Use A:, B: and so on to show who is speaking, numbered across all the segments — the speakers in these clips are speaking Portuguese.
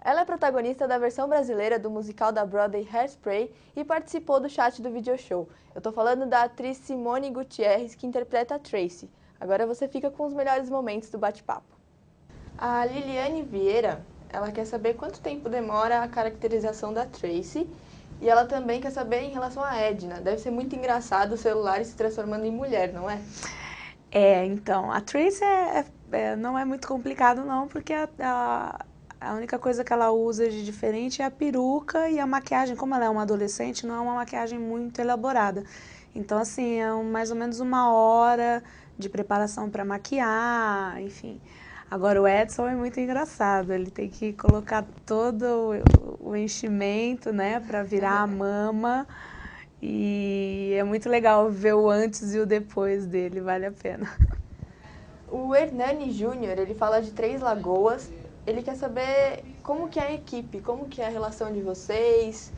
A: Ela é protagonista da versão brasileira do musical da Broadway Hairspray e participou do chat do video show. Eu tô falando da atriz Simone Gutierrez, que interpreta a Tracy. Agora você fica com os melhores momentos do bate-papo. A Liliane Vieira, ela quer saber quanto tempo demora a caracterização da Tracy e ela também quer saber em relação à Edna. Deve ser muito engraçado o celular se transformando em mulher, não é?
B: Então, a Tracy não é muito complicado não, porque a única coisa que ela usa de diferente é a peruca e a maquiagem. Como ela é uma adolescente, não é uma maquiagem muito elaborada. Então, assim, mais ou menos 1 hora de preparação para maquiar, enfim. Agora, o Edson é muito engraçado, ele tem que colocar todo o enchimento, né, para virar a mama. E é muito legal ver o antes e o depois dele, vale a pena.
A: O Hernani Júnior, ele fala de Três Lagoas. Ele quer saber como que é a equipe, como que é a relação de vocês,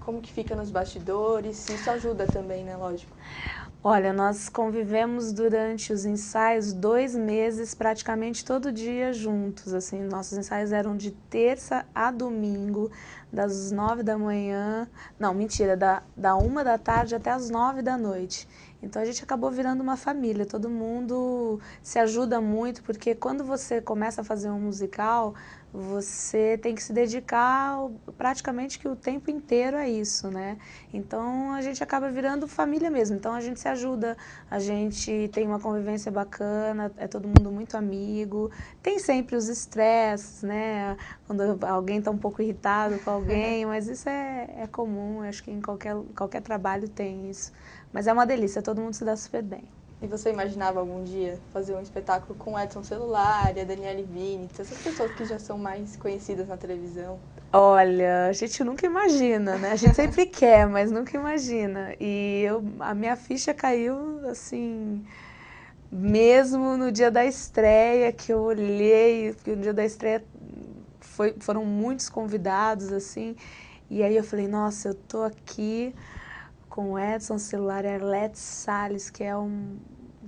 A: como que fica nos bastidores, se isso ajuda também, né, lógico.
B: Olha, nós convivemos durante os ensaios 2 meses, praticamente todo dia juntos, assim, nossos ensaios eram de terça a domingo, das 9 da manhã, não, mentira, da 1 da tarde até as 9 da noite. Então a gente acabou virando uma família, todo mundo se ajuda muito, porque quando você começa a fazer um musical, você tem que se dedicar praticamente que o tempo inteiro a isso, né? Então a gente acaba virando família mesmo. Então a gente se ajuda, a gente tem uma convivência bacana, é todo mundo muito amigo. Tem sempre os estresses, né? Quando alguém está um pouco irritado com alguém, mas isso é comum, acho que em qualquer trabalho tem isso. Mas é uma delícia, todo mundo se dá super bem.
A: E você imaginava algum dia fazer um espetáculo com o Edson Celular e a Daniele Vinitz, essas pessoas que já são mais conhecidas na televisão?
B: Olha, a gente nunca imagina, né? A gente sempre quer, mas nunca imagina. A minha ficha caiu assim, mesmo no dia da estreia, que eu olhei, porque no dia da estreia foram muitos convidados, assim, e aí eu falei, nossa, eu tô aqui com o Edson Celular e a Arlete Salles, que é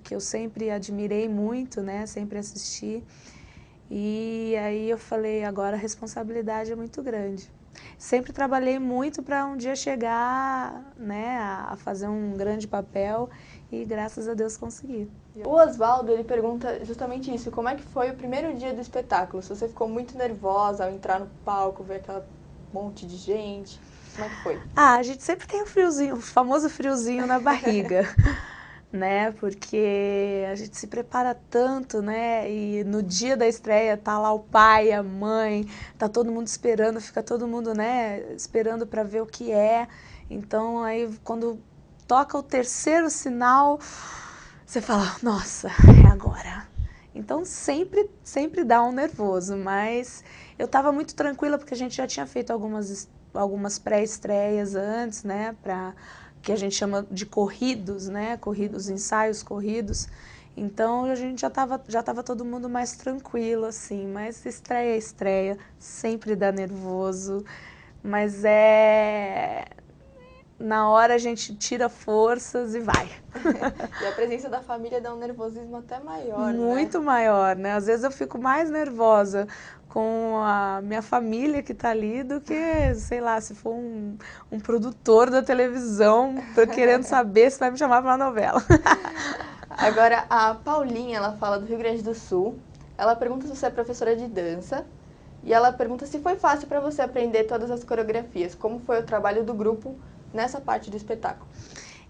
B: que eu sempre admirei muito, né? Sempre assisti. E aí eu falei, agora a responsabilidade é muito grande. Sempre trabalhei muito para um dia chegar, né, a fazer um grande papel e graças a Deus consegui.
A: O Oswaldo, ele pergunta justamente isso, como é que foi o primeiro dia do espetáculo? Se você ficou muito nervosa ao entrar no palco, ver aquele monte de gente, como é que foi?
B: A gente sempre tem o friozinho, o famoso friozinho na barriga, né? Porque a gente se prepara tanto, né? E no dia da estreia tá lá o pai, a mãe, tá todo mundo esperando, fica todo mundo, né, esperando para ver o que é. Então aí quando toca o terceiro sinal, você fala, nossa, é agora. Então sempre dá um nervoso, mas eu estava muito tranquila porque a gente já tinha feito algumas pré-estreias antes, né, que a gente chama de corridos, né, corridos, ensaios corridos. Então a gente já tava todo mundo mais tranquilo, assim, mas estreia é estreia, sempre dá nervoso, mas na hora a gente tira forças e vai.
A: E a presença da família dá um nervosismo até maior, né?
B: Muito maior, né? Às vezes eu fico mais nervosa com a minha família que tá ali do que, sei lá, se for um produtor da televisão querendo saber se vai me chamar pra uma novela.
A: Agora, a Paulinha, ela fala do Rio Grande do Sul. Ela pergunta se você é professora de dança. E ela pergunta se foi fácil para você aprender todas as coreografias. Como foi o trabalho do grupo nessa parte do espetáculo?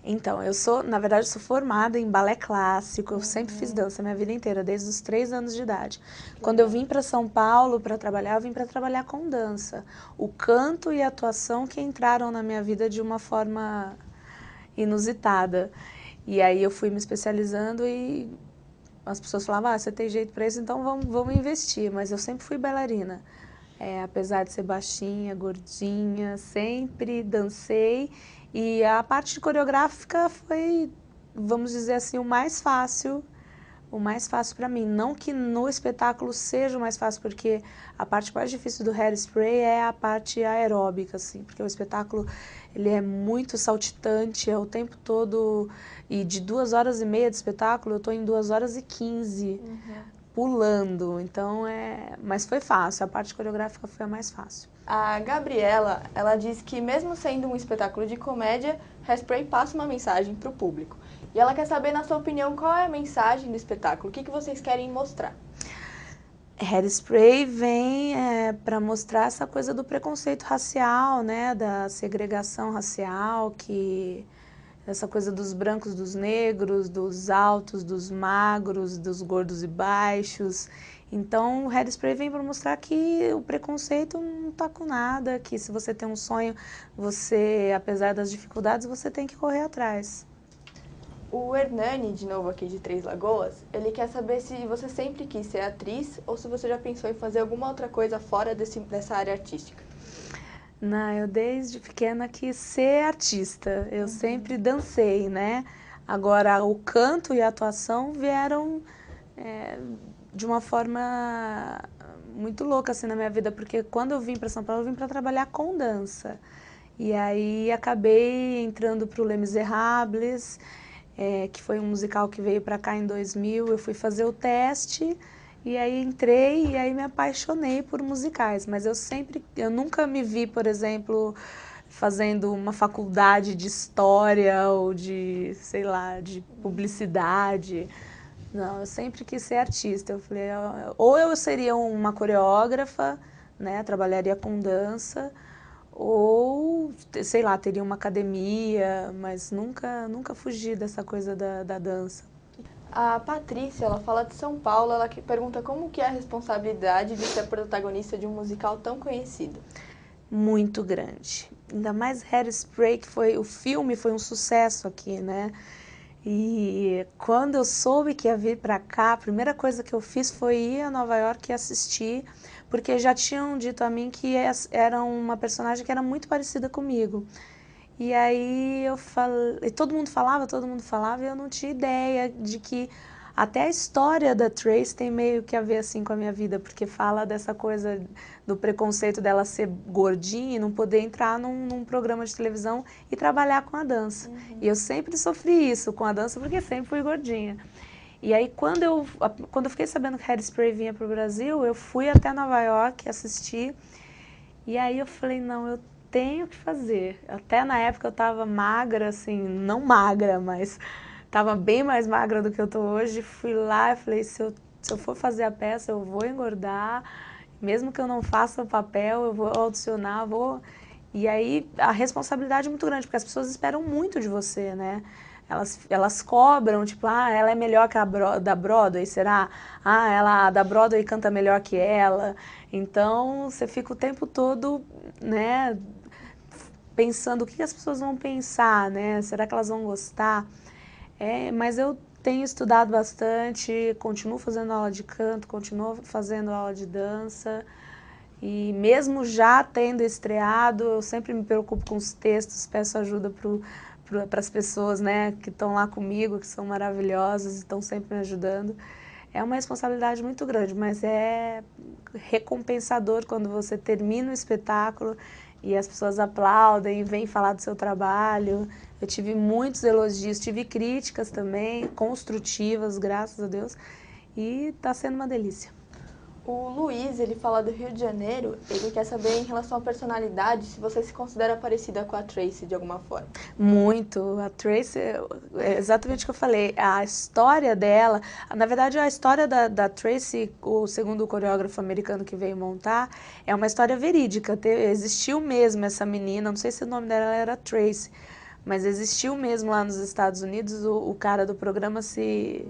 B: Então, na verdade, sou formada em balé clássico, eu sempre fiz dança a minha vida inteira, desde os 3 anos de idade. Quando eu vim para São Paulo para trabalhar, eu vim para trabalhar com dança. O canto e a atuação que entraram na minha vida de uma forma inusitada. E aí eu fui me especializando e as pessoas falavam, você tem jeito para isso, então vamos investir. Mas eu sempre fui bailarina. Apesar de ser baixinha, gordinha, sempre dancei. E a parte coreográfica foi, vamos dizer assim, o mais fácil para mim. Não que no espetáculo seja o mais fácil, porque a parte mais difícil do Hairspray é a parte aeróbica, assim, porque o espetáculo ele é muito saltitante, é o tempo todo, e de 2 horas e meia de espetáculo, eu estou em 2 horas e 15. pulando, então mas foi fácil, a parte coreográfica foi a mais fácil.
A: A Gabriela, ela diz que mesmo sendo um espetáculo de comédia, Hairspray passa uma mensagem para o público. E ela quer saber, na sua opinião, qual é a mensagem do espetáculo, o que vocês querem mostrar?
B: Hairspray vem para mostrar essa coisa do preconceito racial, né, da segregação racial, essa coisa dos brancos, dos negros, dos altos, dos magros, dos gordos e baixos. Então, o Hairspray vem para mostrar que o preconceito não está com nada, que se você tem um sonho, você, apesar das dificuldades, você tem que correr atrás.
A: O Hernani, de novo aqui de Três Lagoas, ele quer saber se você sempre quis ser atriz ou se você já pensou em fazer alguma outra coisa fora dessa área artística.
B: Não, eu desde pequena quis ser artista, eu sempre dancei, né? Agora, o canto e a atuação vieram de uma forma muito louca assim na minha vida, porque quando eu vim para São Paulo, eu vim para trabalhar com dança. E aí acabei entrando para o Les Misérables, que foi um musical que veio para cá em 2000, eu fui fazer o teste, e aí entrei e aí me apaixonei por musicais, mas eu nunca me vi, por exemplo, fazendo uma faculdade de história ou de, sei lá, de publicidade. Não, eu sempre quis ser artista. Eu falei, ou eu seria uma coreógrafa, né, trabalharia com dança, ou, sei lá, teria uma academia, mas nunca fugi dessa coisa da dança.
A: A Patrícia, ela fala de São Paulo, ela pergunta como que é a responsabilidade de ser protagonista de um musical tão conhecido.
B: Muito grande. Ainda mais Hairspray, que o filme foi um sucesso aqui, né? E quando eu soube que ia vir para cá, a primeira coisa que eu fiz foi ir a Nova York e assistir, porque já tinham dito a mim que era uma personagem que era muito parecida comigo. E aí eu falei, todo mundo falava, e eu não tinha ideia de que até a história da Tracy tem meio que a ver assim com a minha vida, porque fala dessa coisa do preconceito dela ser gordinha e não poder entrar num programa de televisão e trabalhar com a dança. E eu sempre sofri isso com a dança porque sempre fui gordinha. E aí quando eu fiquei sabendo que Hairspray vinha para o Brasil, eu fui até Nova York assistir, e aí eu falei, não, eu tenho que fazer. Até na época eu estava magra, assim, não magra, mas estava bem mais magra do que eu estou hoje. Fui lá e falei, se eu for fazer a peça, eu vou engordar, mesmo que eu não faça o papel, eu vou audicionar, E aí a responsabilidade é muito grande, porque as pessoas esperam muito de você, né? Elas cobram, tipo, ela é melhor que a da Broadway, será? A da Broadway canta melhor que ela. Então, você fica o tempo todo, né, pensando o que as pessoas vão pensar, né? Será que elas vão gostar? Mas eu tenho estudado bastante, continuo fazendo aula de canto, continuo fazendo aula de dança. E mesmo já tendo estreado, eu sempre me preocupo com os textos, peço ajuda para as pessoas, né, que estão lá comigo, que são maravilhosas e estão sempre me ajudando. É uma responsabilidade muito grande, mas é recompensador quando você termina o espetáculo e as pessoas aplaudem e vêm falar do seu trabalho. Eu tive muitos elogios, tive críticas também, construtivas, graças a Deus, e está sendo uma delícia.
A: O Luiz, ele fala do Rio de Janeiro, ele quer saber em relação à personalidade, se você se considera parecida com a Tracy de alguma forma.
B: Muito. A Tracy, é exatamente o que eu falei, a história dela, na verdade a história da Tracy, segundo o coreógrafo americano que veio montar, é uma história verídica. Existiu mesmo essa menina, não sei se o nome dela era Tracy, mas existiu mesmo lá nos Estados Unidos, o cara do programa se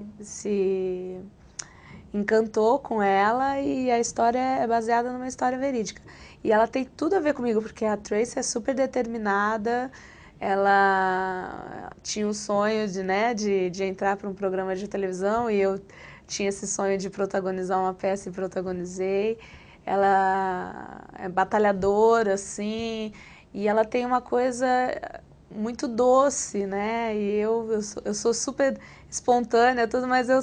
B: encantou com ela e a história é baseada numa história verídica. E ela tem tudo a ver comigo, porque a Tracy é super determinada, ela tinha o sonho de entrar para um programa de televisão e eu tinha esse sonho de protagonizar uma peça e protagonizei. Ela é batalhadora, assim, e ela tem uma coisa muito doce, né? E eu sou super espontânea, tudo, mas eu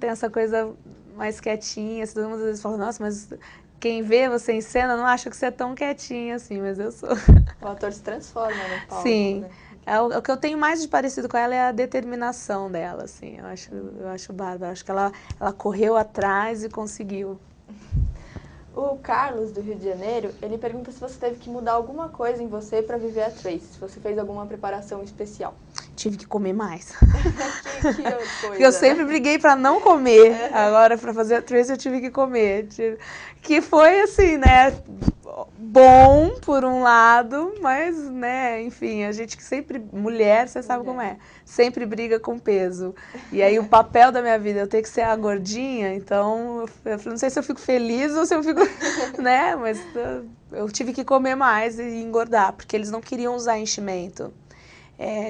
B: tenho essa coisa mais quietinha, todo mundo às vezes fala, nossa, mas quem vê você em cena não acha que você é tão quietinha assim, mas eu sou.
A: O ator se transforma no palco,
B: Sim,
A: né?
B: O que eu tenho mais de parecido com ela é a determinação dela, assim, eu acho bárbaro, acho que ela correu atrás e conseguiu.
A: O Carlos, do Rio de Janeiro, ele pergunta se você teve que mudar alguma coisa em você para viver a Tracy, se você fez alguma preparação especial.
B: Tive que comer mais.
A: Que coisa,
B: Porque eu sempre briguei para não comer, agora para fazer a Tracy eu tive que comer. Que foi assim, né, bom por um lado, mas, né, enfim, a gente que sempre, mulher, você sabe como é, sempre briga com peso. E aí o papel da minha vida, eu tenho que ser a gordinha, então eu não sei se eu fico feliz ou se eu fico, né, mas eu tive que comer mais e engordar, porque eles não queriam usar enchimento.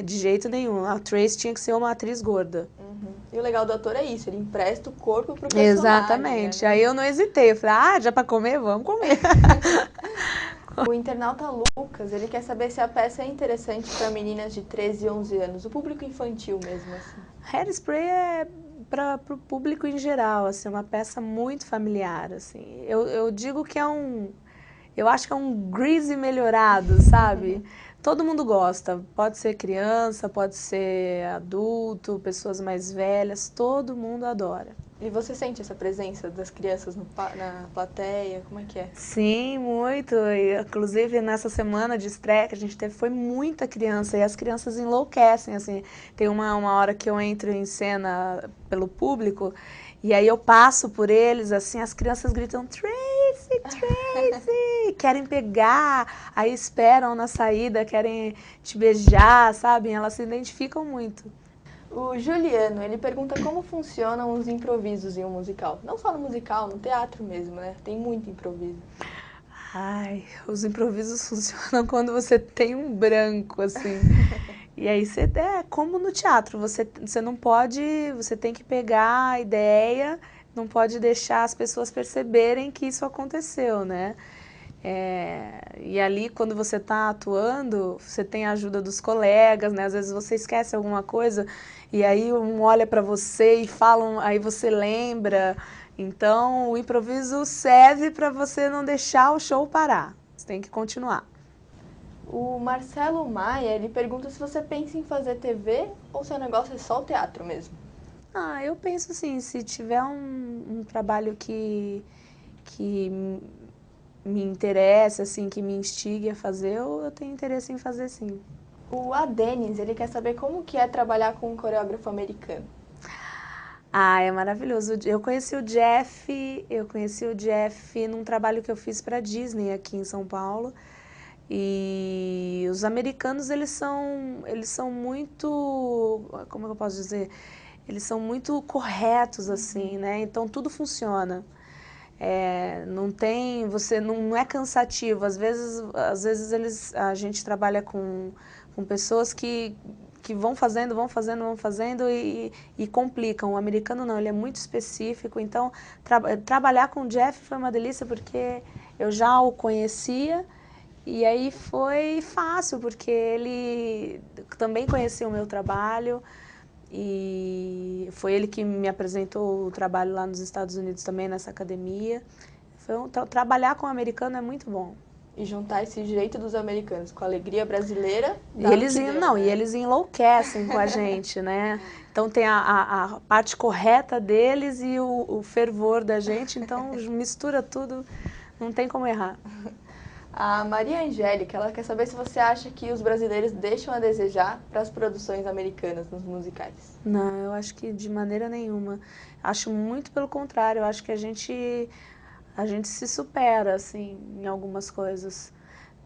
B: De jeito nenhum, a Tracy tinha que ser uma atriz gorda.
A: Uhum. E o legal do ator é isso, ele empresta o corpo pro personagem.
B: Exatamente,
A: né?
B: Aí eu não hesitei, eu falei, já pra comer? Vamos comer.
A: O internauta Lucas, ele quer saber se a peça é interessante para meninas de 13 e 11 anos, o público infantil mesmo, assim.
B: Hairspray é para o público em geral, assim, uma peça muito familiar, assim. Eu digo que eu acho que é um Grease melhorado, sabe? Todo mundo gosta, pode ser criança, pode ser adulto, pessoas mais velhas, todo mundo adora.
A: E você sente essa presença das crianças na plateia? Como é que é?
B: Sim, muito. E, inclusive, nessa semana de estreia que a gente teve, foi muita criança. E as crianças enlouquecem, assim. Tem uma hora que eu entro em cena pelo público, e aí eu passo por eles, assim, as crianças gritam, Tracy, Tracy! Querem pegar, aí esperam na saída, querem te beijar, sabe? Elas se identificam muito.
A: O Juliano, ele pergunta como funcionam os improvisos em um musical. Não só no musical, no teatro mesmo, né? Tem muito improviso.
B: Ai, os improvisos funcionam quando você tem um branco, assim. E aí como no teatro, você não pode, você tem que pegar a ideia, não pode deixar as pessoas perceberem que isso aconteceu, né? E ali, quando você está atuando, você tem a ajuda dos colegas, né? Às vezes você esquece alguma coisa e aí um olha para você e falam, aí você lembra. Então, o improviso serve para você não deixar o show parar. Você tem que continuar.
A: O Marcelo Maia, ele pergunta se você pensa em fazer TV ou seu negócio é só o teatro mesmo.
B: Eu penso assim, se tiver um trabalho que me interessa, assim, que me instigue a fazer, eu tenho interesse em fazer sim.
A: O Adenis, ele quer saber como que é trabalhar com um coreógrafo americano.
B: É maravilhoso. Eu conheci o Jeff num trabalho que eu fiz para Disney aqui em São Paulo. E os americanos, eles são muito, como eu posso dizer? Eles são muito corretos, assim, né? Então tudo funciona. Não tem, você não é cansativo. Às vezes a gente trabalha com pessoas que vão fazendo e complicam. O americano não, ele é muito específico. Então, trabalhar com o Jeff foi uma delícia porque eu já o conhecia e aí foi fácil, porque ele também conhecia o meu trabalho. E foi ele que me apresentou o trabalho lá nos Estados Unidos também, nessa academia. Trabalhar com o americano é muito bom.
A: E juntar esse jeito dos americanos com a alegria brasileira.
B: E eles enlouquecem com a gente, né? Então tem a parte correta deles e o fervor da gente, então mistura tudo, não tem como errar.
A: A Maria Angélica, ela quer saber se você acha que os brasileiros deixam a desejar para as produções americanas nos musicais.
B: Não, eu acho que de maneira nenhuma. Acho muito pelo contrário, eu acho que a gente se supera, assim, em algumas coisas.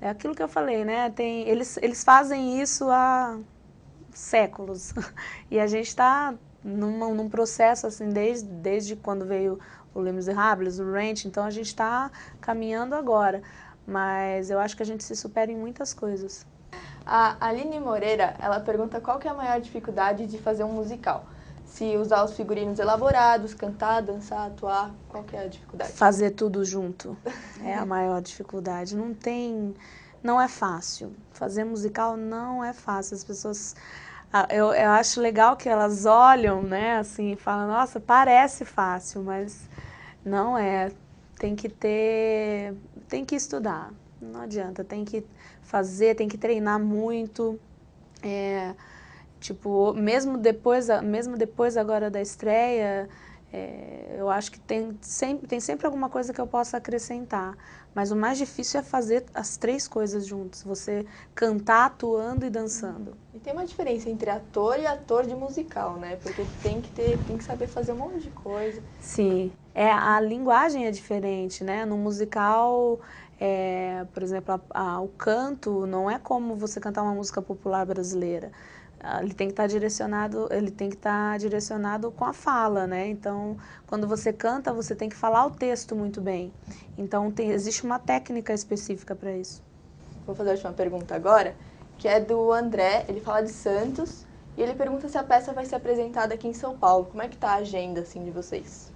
B: É aquilo que eu falei, né? Eles fazem isso há séculos. E a gente está num processo, assim, desde quando veio o Les Misérables, o Ranch, então a gente está caminhando agora. Mas eu acho que a gente se supera em muitas coisas.
A: A Aline Moreira, ela pergunta qual que é a maior dificuldade de fazer um musical. Se usar os figurinos elaborados, cantar, dançar, atuar, qual que é a dificuldade?
B: Fazer tudo junto é a maior dificuldade. Não é fácil. Fazer musical não é fácil. As pessoas, eu acho legal que elas olham, né, assim, e falam, nossa, parece fácil, mas não é. Tem que estudar. Não adianta, tem que fazer, tem que treinar muito. Tipo, mesmo depois agora da estreia, eu acho que tem sempre alguma coisa que eu possa acrescentar. Mas o mais difícil é fazer as três coisas juntos. Você cantar, atuando e dançando.
A: E tem uma diferença entre ator e ator de musical, né? Porque tem que saber fazer um monte de coisa.
B: Sim, a linguagem é diferente, né? No musical, por exemplo, o canto não é como você cantar uma música popular brasileira. Ele tem que estar direcionado com a fala, né? Então, quando você canta, você tem que falar o texto muito bem. Então, existe uma técnica específica para isso.
A: Vou fazer a última pergunta agora, que é do André. Ele fala de Santos e ele pergunta se a peça vai ser apresentada aqui em São Paulo. Como é que tá a agenda, assim, de vocês?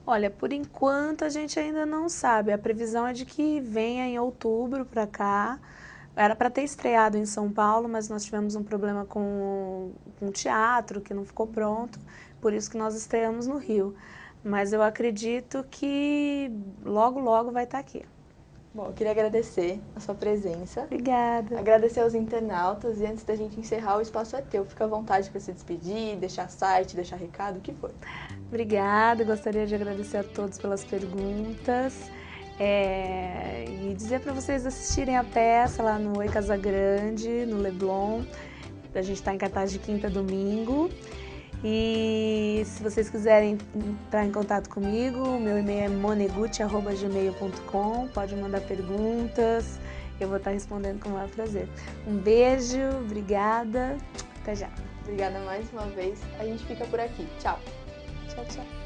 B: Olha, por enquanto a gente ainda não sabe. A previsão é de que venha em outubro para cá. Era para ter estreado em São Paulo, mas nós tivemos um problema com o teatro, que não ficou pronto, por isso que nós estreamos no Rio. Mas eu acredito que logo, logo vai estar aqui.
A: Bom, eu queria agradecer a sua presença.
B: Obrigada.
A: Agradecer aos internautas e antes da gente encerrar, o espaço é teu. Fica à vontade para se despedir, deixar site, deixar recado, o que for.
B: Obrigada, gostaria de agradecer a todos pelas perguntas. E dizer para vocês assistirem a peça lá no Oi Casagrande, no Leblon. A gente está em cartaz de quinta a domingo. E se vocês quiserem entrar em contato comigo, meu e-mail é moneguti@gmail.com. Pode mandar perguntas, eu vou estar respondendo com o maior prazer. Um beijo, obrigada, até já.
A: Obrigada mais uma vez, a gente fica por aqui. Tchau.
B: Tchau, tchau.